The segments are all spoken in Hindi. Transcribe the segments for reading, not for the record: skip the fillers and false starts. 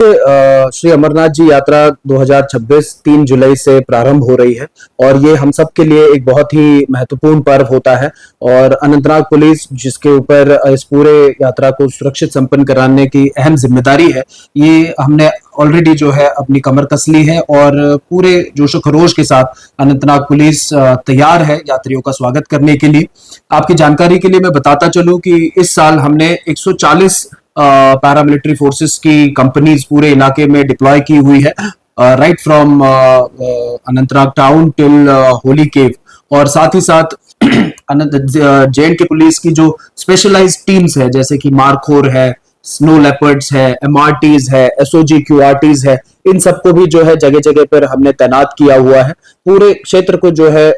श्री अमरनाथ जी यात्रा 2026 3 जुलाई से प्रारंभ हो रही है और ये हम सब के लिए एक बहुत ही महत्वपूर्ण पर्व होता है। और अनंतनाग पुलिस जिसके ऊपर इस पूरे यात्रा को सुरक्षित संपन्न कराने की अहम जिम्मेदारी है, ये हमने ऑलरेडी जो है अपनी कमर कस ली है और पूरे जोशो खरोश के साथ अनंतनाग पुलिस तैयार है यात्रियों का स्वागत करने के लिए। आपकी जानकारी के लिए मैं बताता चलूं कि इस साल हमने 140 पैरामिलिट्री फोर्सेस की कंपनीज पूरे इलाके में डिप्लॉय की हुई है, right from Anantnag town till holy cave. और साथ ही साथ जे.एंड.के पुलिस की जो स्पेशलाइज्ड टीम्स है, जैसे कि मारखोर है, स्नो लेपर्ड्स है, एमआरटीज है, एसओजी क्यूआरटीज है, इन सबको भी जो है जगह जगह पर हमने तैनात किया हुआ है। पूरे क्षेत्र को जो है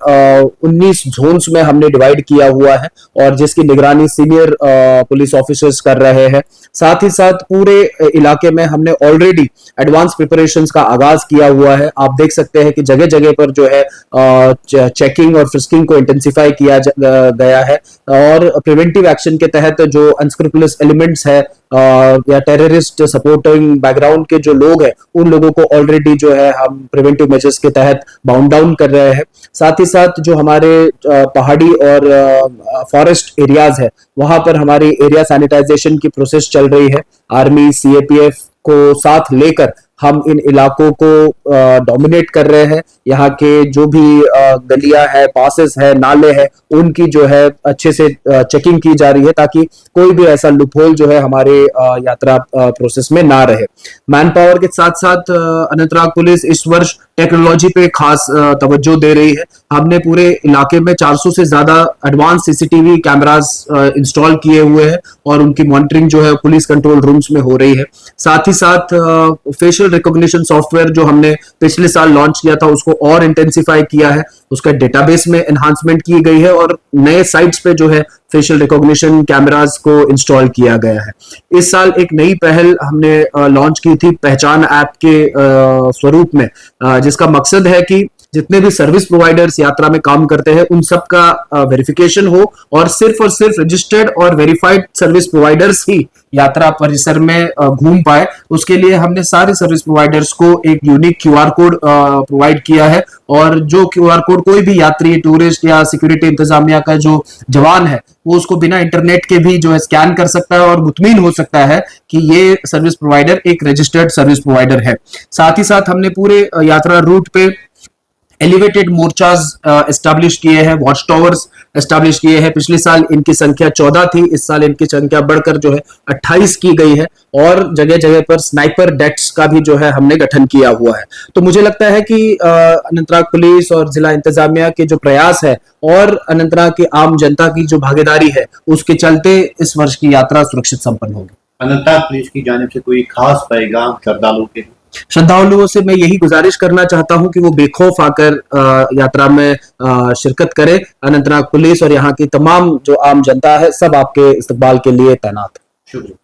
19 जोन्स में हमने डिवाइड किया हुआ है और जिसकी निगरानी सीनियर पुलिस ऑफिसर्स कर रहे हैं। साथ ही साथ पूरे इलाके में हमने ऑलरेडी एडवांस प्रिपरेशंस का आगाज किया हुआ है। आप देख सकते हैं कि जगह जगह पर जो है चेकिंग और फ्रिस्किंग को इंटेंसिफाई किया गया है और प्रिवेंटिव एक्शन के तहत जो अनस्क्रूपुलस एलिमेंट्स है या टेररिस्ट सपोर्टिंग बैकग्राउंड के जो लोग हैं, उन लोगों को ऑलरेडी जो है हम प्रिवेंटिव मेजर्स के तहत बाउंड डाउन कर रहे हैं। साथ ही साथ जो हमारे पहाड़ी और फॉरेस्ट एरियाज है, वहां पर हमारी एरिया सैनिटाइजेशन की प्रोसेस चल रही है। आर्मी सीएपीएफ को साथ लेकर हम इन इलाकों को डोमिनेट कर रहे हैं। यहाँ के जो भी गलियां है, पासेस है, नाले हैं, उनकी जो है अच्छे से चेकिंग की जा रही है ताकि कोई भी ऐसा लूपहोल जो है हमारे यात्रा प्रोसेस में ना रहे। मैन पावर के साथ साथ अनंतनाग पुलिस इस वर्ष टेक्नोलॉजी पे खास तवज्जो दे रही है। हमने पूरे इलाके में 400 से ज्यादा एडवांस सीसीटीवी कैमरास इंस्टॉल किए हुए हैं और उनकी मॉनिटरिंग जो है पुलिस कंट्रोल रूम्स में हो रही है। साथ ही साथ फेशियल रिकॉग्निशन सॉफ्टवेयर जो हमने पिछले साल लॉन्च किया था, उसको और इंटेंसिफाई किया है, उसका डेटाबेस में एनहांसमेंट की गई है और नए साइट्स पे जो है फेशियल रिकॉग्निशन कैमरास को इंस्टॉल किया गया है। इस साल एक नई पहल हमने लॉन्च की थी पहचान ऐप के स्वरूप में, जिसका मकसद है कि जितने भी सर्विस प्रोवाइडर्स यात्रा में काम करते हैं उन सब का वेरिफिकेशन हो और सिर्फ रजिस्टर्ड और वेरीफाइड सर्विस प्रोवाइडर्स ही यात्रा परिसर में घूम पाए। उसके लिए हमने सारे सर्विस प्रोवाइडर्स को एक यूनिक क्यूआर कोड प्रोवाइड किया है और जो क्यूआर कोड कोई भी यात्री, टूरिस्ट या सिक्योरिटी इंतजामिया का जो जवान है, वो उसको बिना इंटरनेट के भी जो है स्कैन कर सकता है और मुतमिन हो सकता है कि ये सर्विस प्रोवाइडर एक रजिस्टर्ड सर्विस प्रोवाइडर है। साथ ही साथ हमने पूरे यात्रा रूट पे एलिवेटेड मोर्चाज एस्टैब्लिश किए हैं, वॉच टावर्स एस्टैब्लिश किए हैं। पिछले साल इनकी संख्या 14 थी, इस साल इनकी संख्या बढ़कर जो है 28 की गई है और जगह जगह पर स्नाइपर डेस्क का भी जो है हमने गठन किया हुआ है। तो मुझे लगता है कि अनंतनाग पुलिस और जिला इंतजामिया के जो प्रयास है और अनंतनाग की आम जनता की जो भागीदारी है, उसके चलते इस वर्ष की यात्रा सुरक्षित संपन्न होगी। अनंतनाग पुलिस की जानिब से कोई खास पैगाम श्रद्धालुओं से मैं यही गुजारिश करना चाहता हूं कि वो बेखौफ आकर यात्रा में शिरकत करें। अनंतनाग पुलिस और यहाँ की तमाम जो आम जनता है, सब आपके इस्तकबाल के लिए तैनात है। शुक्रिया।